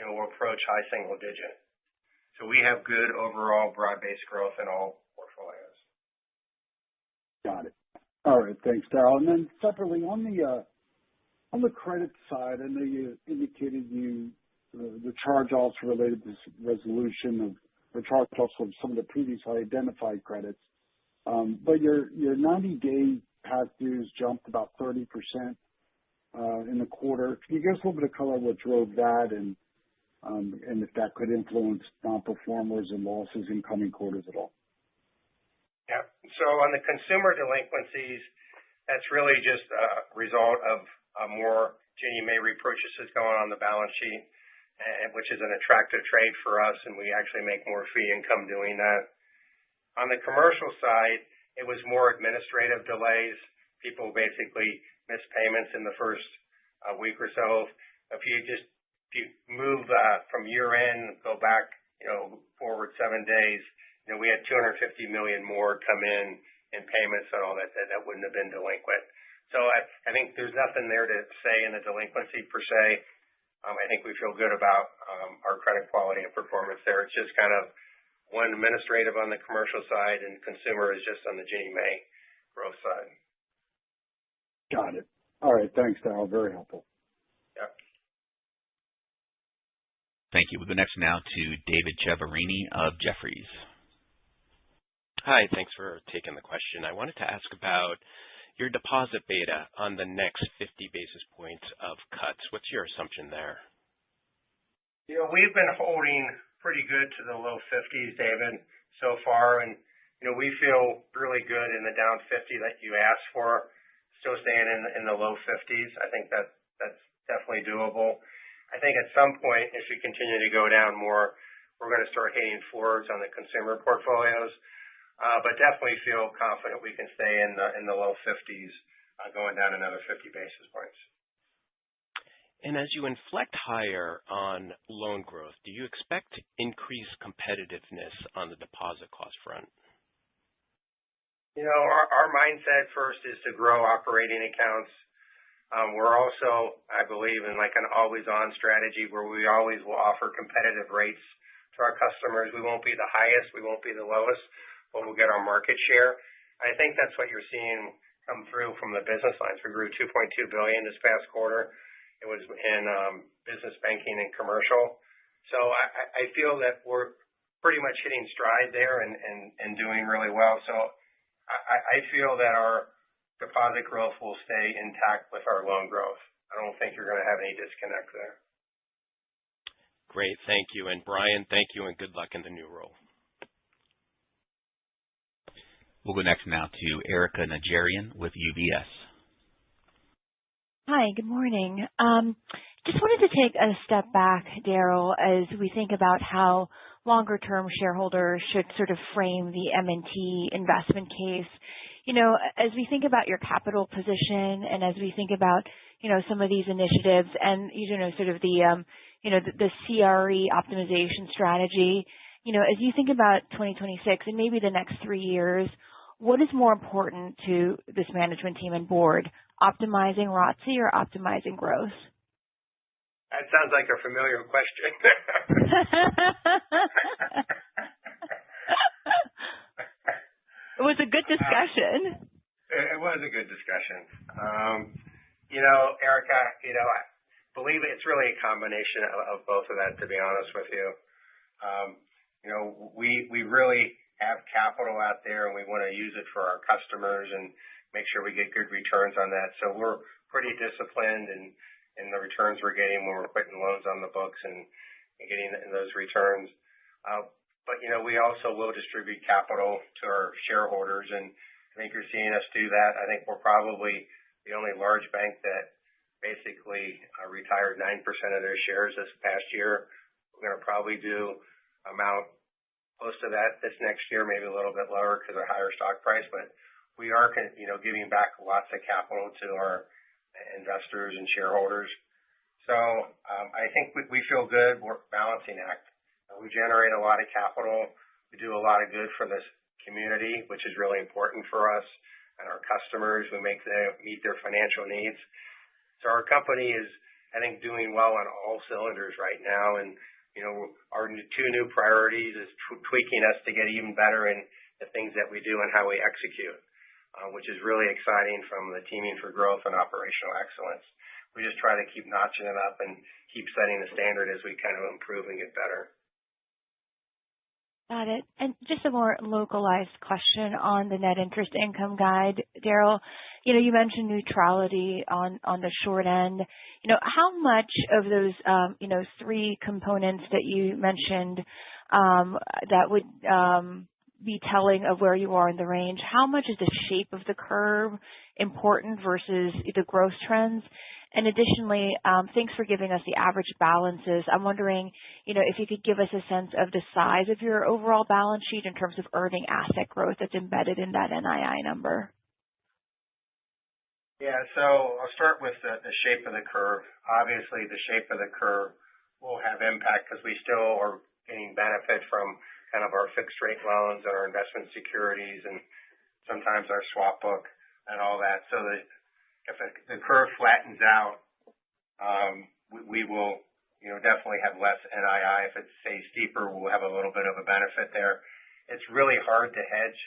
will approach high single digit. So we have good overall broad-based growth in all portfolios. Got it. All right. Thanks, Daryl. And then separately, on the credit side, I know you indicated the charge-offs related to resolution of or charge-offs from some of the previously identified credits. But your 90-day past dues jumped about 30% in the quarter. Can you give us a little bit of color what drove that and if that could influence non-performers and losses in coming quarters at all? Yeah. So on the consumer delinquencies, that's really just a result of more Ginnie Mae repurchases going on the balance sheet, which is an attractive trade for us, and we actually make more fee income doing that. On the commercial side, it was more administrative delays. People basically missed payments in the first week or so. If you move from year end, go back, forward 7 days, we had $250 million more come in payments and all that wouldn't have been delinquent. So I think there's nothing there to say in the delinquency per se. I think we feel good about our credit quality and performance there. It's just kind of one administrative on the commercial side and consumer is just on the Ginnie Mae growth side. Got it. All right. Thanks, Daryl. Very helpful. Yeah. Thank you. We'll go next now to David Chiaverini of Jefferies. Hi. Thanks for taking the question. I wanted to ask about your deposit beta on the next 50 basis points of cuts. What's your assumption there? We've been holding pretty good to the low 50s, David, so far. And, we feel really good in the down 50 that you asked for, still staying in the low 50s. I think that's definitely doable. I think at some point, if we continue to go down more, we're going to start hitting floors on the consumer portfolios. But definitely feel confident we can stay in the low 50s, going down another 50 basis points. And as you inflect higher on loan growth, do you expect increased competitiveness on the deposit cost front? Our mindset first is to grow operating accounts. We're also, I believe, in like an always-on strategy where we always will offer competitive rates to our customers. We won't be the highest, we won't be the lowest, but we'll get our market share. I think that's what you're seeing come through from the business lines. We grew $2.2 billion this past quarter. It was in business banking and commercial. So I feel that we're pretty much hitting stride there and doing really well. So I feel that our deposit growth will stay intact with our loan growth. I don't think you're going to have any disconnect there. Great. Thank you. And Brian, thank you and good luck in the new role. We'll go next now to Erika Najarian with UBS. Hi, good morning. Just wanted to take a step back, Daryl, as we think about how longer-term shareholders should sort of frame the M&T investment case. As we think about your capital position and as we think about, some of these initiatives and, sort of the CRE optimization strategy, as you think about 2026 and maybe the next 3 years, what is more important to this management team and board, optimizing ROTCE or optimizing growth? That sounds like a familiar question. It was a good discussion. It was a good discussion. Erika, believe it's really a combination of both of that, to be honest with you. We really have capital out there, and we want to use it for our customers and make sure we get good returns on that. So we're pretty disciplined in the returns we're getting when we're putting loans on the books and getting those returns. But we also will distribute capital to our shareholders, and I think you're seeing us do that. I think we're probably the only large bank that basically retired 9% of their shares this past year. We're going to probably do amount close to that this next year, maybe a little bit lower because of higher stock price, but we are giving back lots of capital to our investors and shareholders. So I think we feel good. We're a balancing act. We generate a lot of capital. We do a lot of good for this community, which is really important for us and our customers. We make them meet their financial needs. So our company is, I think, doing well on all cylinders right now. And our two new priorities is tweaking us to get even better in the things that we do and how we execute, which is really exciting from the teaming for growth and operational excellence. We just try to keep notching it up and keep setting the standard as we kind of improve and get better. Got it. And just a more localized question on the net interest income guide, Daryl. You mentioned neutrality on the short end. How much of those, three components that you mentioned that would be telling of where you are in the range, how much is the shape of the curve important versus the growth trends? And additionally, thanks for giving us the average balances. I'm wondering, if you could give us a sense of the size of your overall balance sheet in terms of earning asset growth that's embedded in that NII number. Yeah, so I'll start with the shape of the curve. Obviously, the shape of the curve will have impact because we still are getting benefit from kind of our fixed rate loans and our investment securities and sometimes our swap book and all that. So if the curve flattens out, we will definitely have less NII. If it stays steeper, we'll have a little bit of a benefit there. It's really hard to hedge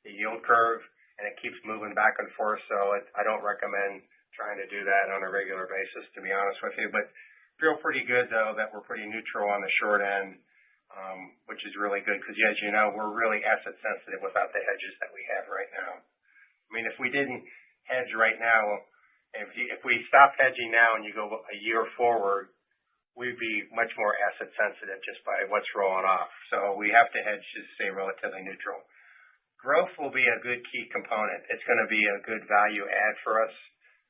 the yield curve, and it keeps moving back and forth. So I don't recommend trying to do that on a regular basis, to be honest with you. But feel pretty good, though, that we're pretty neutral on the short end, which is really good because, as you know, we're really asset sensitive without the hedges that we have right now. I mean, if we didn't hedge right now, if we stop hedging now and you go a year forward, we'd be much more asset sensitive just by what's rolling off. So we have to hedge to stay relatively neutral. Growth will be a good key component. It's going to be a good value add for us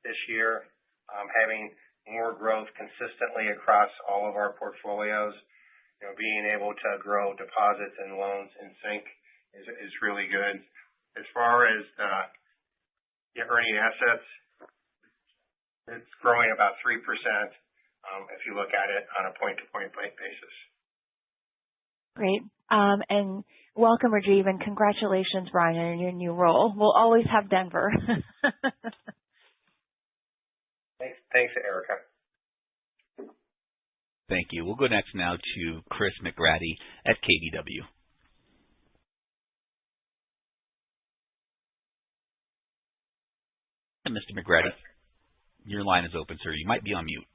this year. Having more growth consistently across all of our portfolios, being able to grow deposits and loans in sync is really good. As far as the earning assets, it's growing about 3% if you look at it on a point-to-point basis. Great. And welcome, Rajiv, and congratulations, Brian, on your new role. We'll always have Denver. Thanks, Erica. Thank you. We'll go next now to Chris McGratty at KBW. And Mr. McGratty, your line is open, sir. You might be on mute.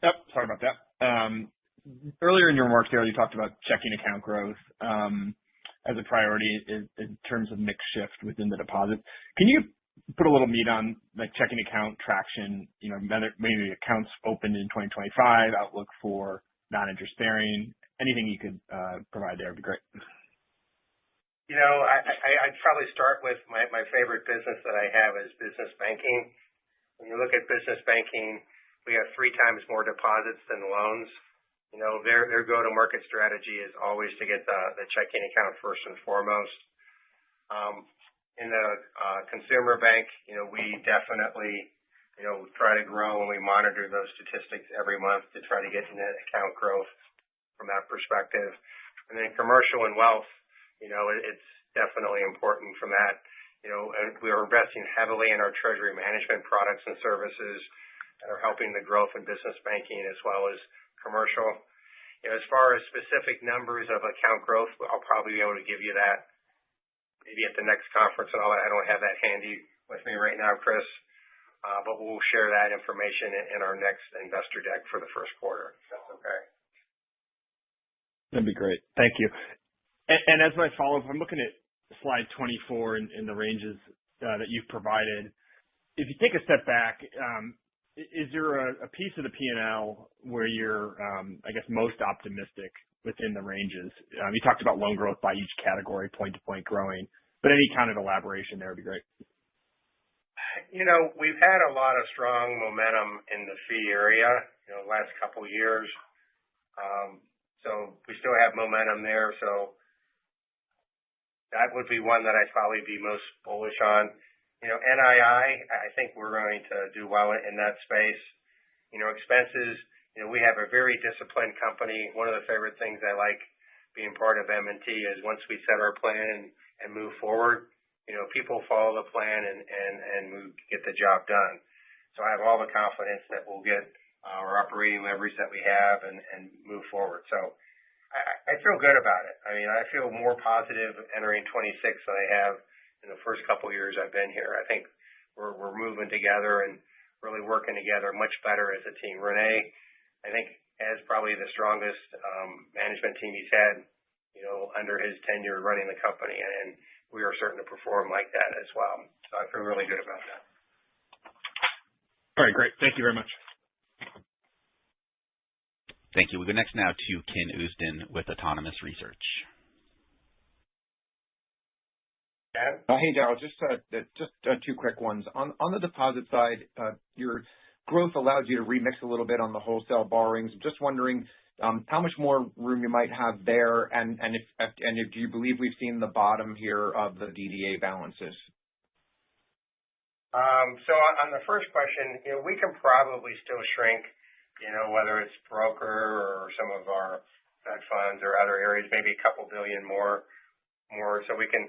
Yep, sorry about that. Earlier in your remarks, Daryl, you talked about checking account growth as a priority in terms of mix shift within the deposit. Can you put a little meat on like checking account traction, maybe accounts opened in 2025, outlook for non-interest bearing, anything you could provide there would be great. I'd probably start with my favorite business that I have is business banking. When you look at business banking, we have 3 times more deposits than loans. Their go-to-market strategy is always to get the checking account first and foremost. In the consumer bank, we definitely, try to grow and we monitor those statistics every month to try to get net account growth from that perspective. And then commercial and wealth, it's definitely important from that. And we are investing heavily in our treasury management products and services that are helping the growth in business banking as well as commercial. As far as specific numbers of account growth, I'll probably be able to give you that maybe at the next conference and all that. I don't have that handy with me right now, Chris. but we'll share that information in our next investor deck for the first quarter. If that's okay. That'd be great. Thank you. And as my follow-up, I'm looking at slide 24 in the ranges that you've provided. If you take a step back, is there a piece of the P&L where you're, I guess, most optimistic within the ranges? You talked about loan growth by each category, point-to-point growing, but any kind of elaboration there would be great. We've had a lot of strong momentum in the fee area, the last couple of years. So we still have momentum there. So that would be one that I'd probably be most bullish on. NII, I think we're going to do well in that space. Expenses, we have a very disciplined company. One of the favorite things I like being part of M&T is once we set our plan and move forward, people follow the plan and we get the job done. So I have all the confidence that we'll get our operating leverage that we have and move forward. So I feel good about it. I mean, I feel more positive entering 26 than I have in the first couple of years I've been here. I think we're moving together and really working together much better as a team. Renee, I think, has probably the strongest management team he's had, under his tenure running the company, and we are certain to perform like that as well. So I feel really good about that. All right, great. Thank you very much. Thank you. We go next now to Ken Usdin with Autonomous Research. Hey, Daryl, just two quick ones. On the deposit side, your growth allowed you to remix a little bit on the wholesale borrowings. Just wondering how much more room you might have there, and if do you believe we've seen the bottom here of the DDA balances? So on the first question, we can probably still shrink, whether it's broker or some of our Fed funds or other areas, maybe a couple billion more. So we can,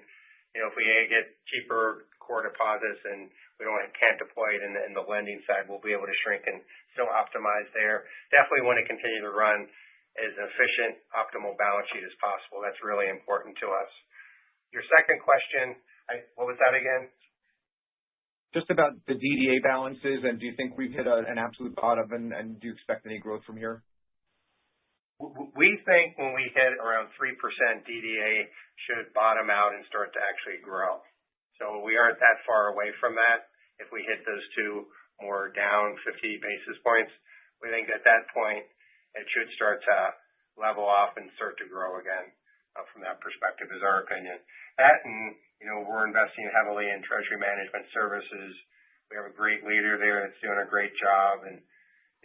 if we get cheaper core deposits and we can't deploy it in the lending side, we'll be able to shrink and still optimize there. Definitely want to continue to run as an efficient, optimal balance sheet as possible. That's really important to us. Your second question, what was that again? Just about the DDA balances, and do you think we've hit an absolute bottom, and do you expect any growth from here? We think when we hit around 3%, DDA should bottom out and start to actually grow. So we aren't that far away from that. If we hit those two more down 50 basis points, we think at that point it should start to level off and start to grow again. From that perspective is our opinion. That and, we're investing heavily in treasury management services. We have a great leader there that's doing a great job, and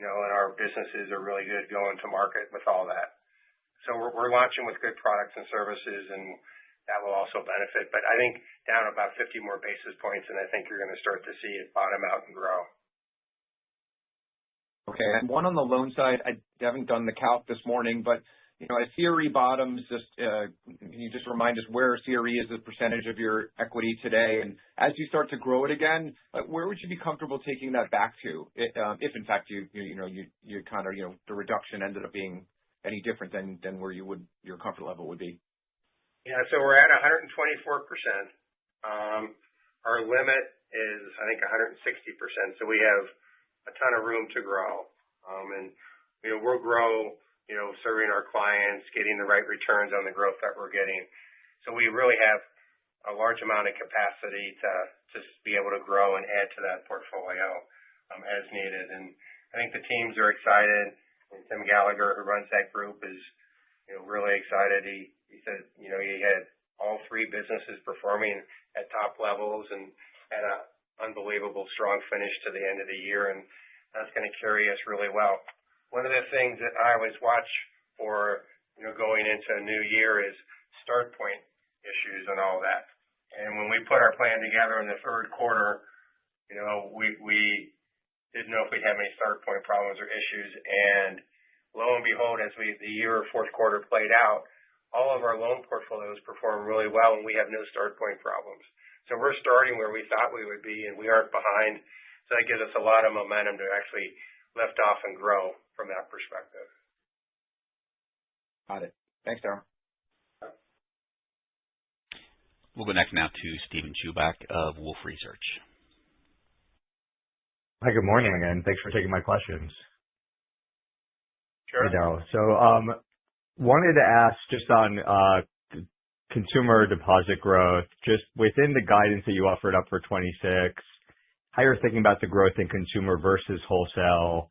our businesses are really good going to market with all that. So we're launching with good products and services, and that will also benefit. But I think down about 50 more basis points, and I think you're going to start to see it bottom out and grow. Okay. And one on the loan side, I haven't done the calc this morning, but as CRE bottoms, can you just remind us where CRE is a percentage of your equity today? And as you start to grow it again, where would you be comfortable taking that back to, if in fact you kind of the reduction ended up being any different than where your comfort level would be? Yeah, so we're at 124%. Our limit is, I think, 160%. So we have a ton of room to grow, and we'll grow. Serving our clients, getting the right returns on the growth that we're getting. So we really have a large amount of capacity to just be able to grow and add to that portfolio as needed. And I think the teams are excited. And Tim Gallagher, who runs that group, is really excited. He said he had all three businesses performing at top levels and had an unbelievable strong finish to the end of the year, and that's going to carry us really well. One of the things that I always watch for, going into a new year is start point issues and all that. And when we put our plan together in the third quarter, we didn't know if we'd have any start point problems or issues. And lo and behold, as the year fourth quarter played out, all of our loan portfolios performed really well, and we have no start point problems. So we're starting where we thought we would be, and we aren't behind. So that gives us a lot of momentum to actually lift off and grow from that perspective. Got it. Thanks, Daryl. We'll go next now to Steven Chubak of Wolfe Research. Hi, good morning, and thanks for taking my questions. Sure. Hey, Daryl. Wanted to ask just on consumer deposit growth, just within the guidance that you offered up for 26, how you're thinking about the growth in consumer versus wholesale.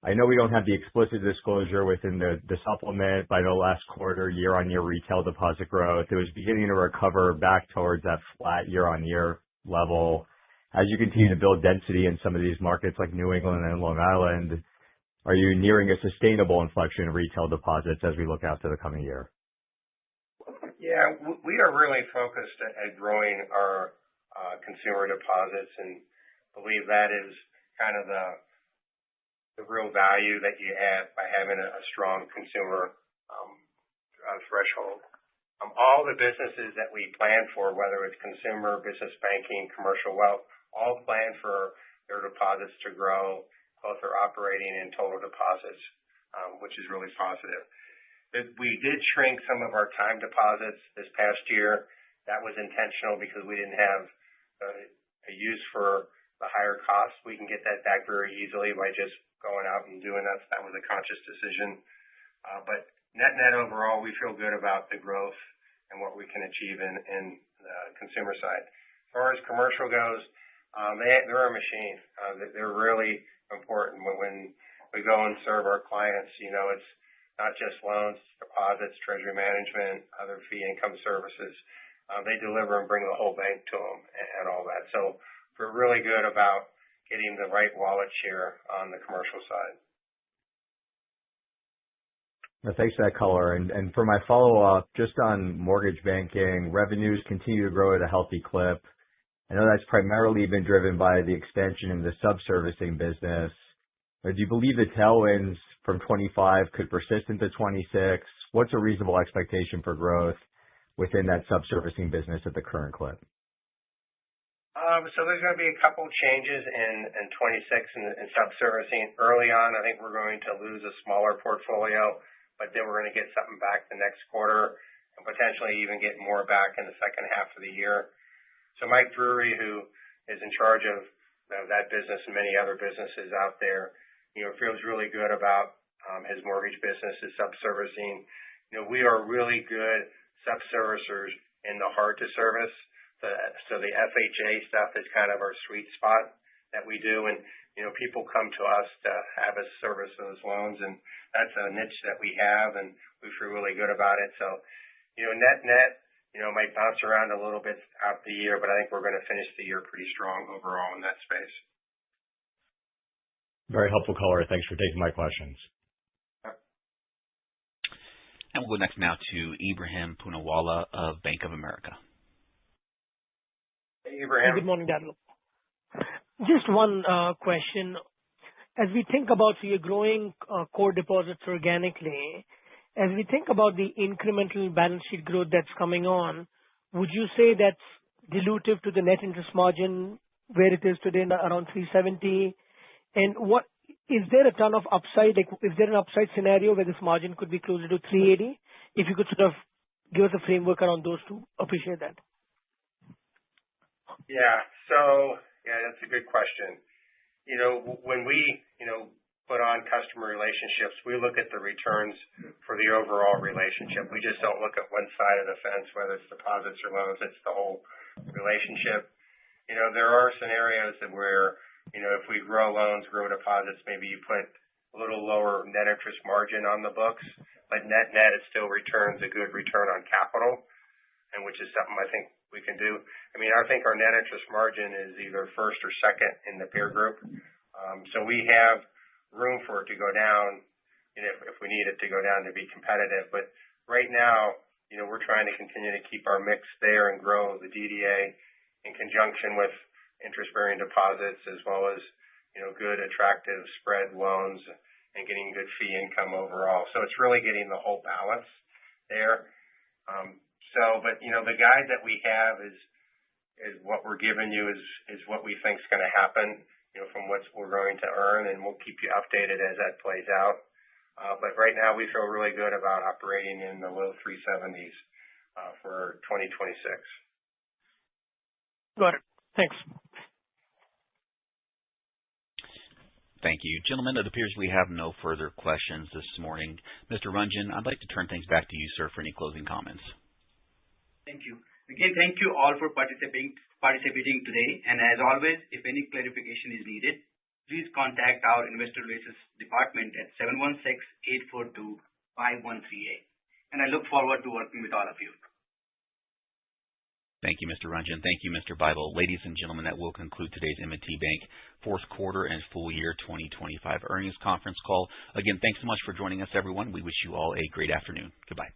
I know we don't have the explicit disclosure within the supplement, but I know last quarter, year-on-year retail deposit growth, it was beginning to recover back towards that flat year-on-year level. As you continue to build density in some of these markets like New England and Long Island, are you nearing a sustainable inflection in retail deposits as we look out to the coming year? Yeah, we are really focused at growing our consumer deposits and believe that is kind of the real value that you add by having a strong consumer threshold. All the businesses that we plan for, whether it's consumer, business banking, commercial wealth, all plan for their deposits to grow, both their operating and total deposits, which is really positive. We did shrink some of our time deposits this past year. That was intentional because we didn't have a use for the higher costs. We can get that back very easily by just going out and doing that. That was a conscious decision. But net overall, we feel good about the growth and what we can achieve in the consumer side. As far as commercial goes, they're a machine. They're really important when we go and serve our clients. It's not just loans, deposits, treasury management, other fee income services. They deliver and bring the whole bank to them and all that. So we're really good about getting the right wallet share on the commercial side. Well, thanks for that color. And for my follow-up, just on mortgage banking, revenues continue to grow at a healthy clip. I know that's primarily been driven by the expansion in the sub-servicing business. But do you believe the tailwinds from 25 could persist into 26? What's a reasonable expectation for growth within that sub-servicing business at the current clip? So there's going to be a couple changes in 26 in sub-servicing. Early on, I think we're going to lose a smaller portfolio, but then we're going to get something back the next quarter and potentially even get more back in the second half of the year. So Mike Drury, who is in charge of that business and many other businesses out there, feels really good about his mortgage business, his sub-servicing. We are really good sub-servicers in the hard-to-service. So the FHA stuff is kind of our sweet spot that we do. And, people come to us to have us service those loans. And that's a niche that we have, and we feel really good about it. So, net, might bounce around a little bit out the year, but I think we're going to finish the year pretty strong overall in that space. Very helpful color. Thanks for taking my questions. Yep. And we'll go next now to Ebrahim Poonawala of Bank of America. Hey, Ebrahim. Good morning, Daryl. Just one question. As we think about your growing core deposits organically, as we think about the incremental balance sheet growth that's coming on, would you say that's dilutive to the net interest margin where it is today, around 370? And is there a ton of upside? Like, is there an upside scenario where this margin could be closer to 380? If you could sort of give us a framework around those two, appreciate that. Yeah. So, that's a good question. When we, put on customer relationships, we look at the returns for the overall relationship. We just don't look at one side of the fence, whether it's deposits or loans. It's the whole relationship. There are scenarios where, if we grow loans, grow deposits, maybe you put a little lower net interest margin on the books, but net, it still returns a good return on capital, and which is something I think we can do. I think our net interest margin is either first or second in the peer group. So we have room for it to go down, if we need it to go down to be competitive. But right now, we're trying to continue to keep our mix there and grow the DDA in conjunction with interest-bearing deposits, as well as, good, attractive spread loans and getting good fee income overall. So it's really getting the whole balance there. But the guide that we have is what we're giving you is what we think is going to happen, from what we're going to earn, and we'll keep you updated as that plays out. But right now, we feel really good about operating in the low 370s for 2026. Got it. Thanks. Thank you. Gentlemen, it appears we have no further questions this morning. Mr. Ranjan, I'd like to turn things back to you, sir, for any closing comments. Thank you. Again, thank you all for participating today. And as always, if any clarification is needed, please contact our Investor Relations Department at 716-842-5138. And I look forward to working with all of you. Thank you, Mr. Ranjan. Thank you, Mr. Bible. Ladies and gentlemen, that will conclude today's M&T Bank fourth quarter and full year 2025 earnings conference call. Again, thanks so much for joining us, everyone. We wish you all a great afternoon. Goodbye.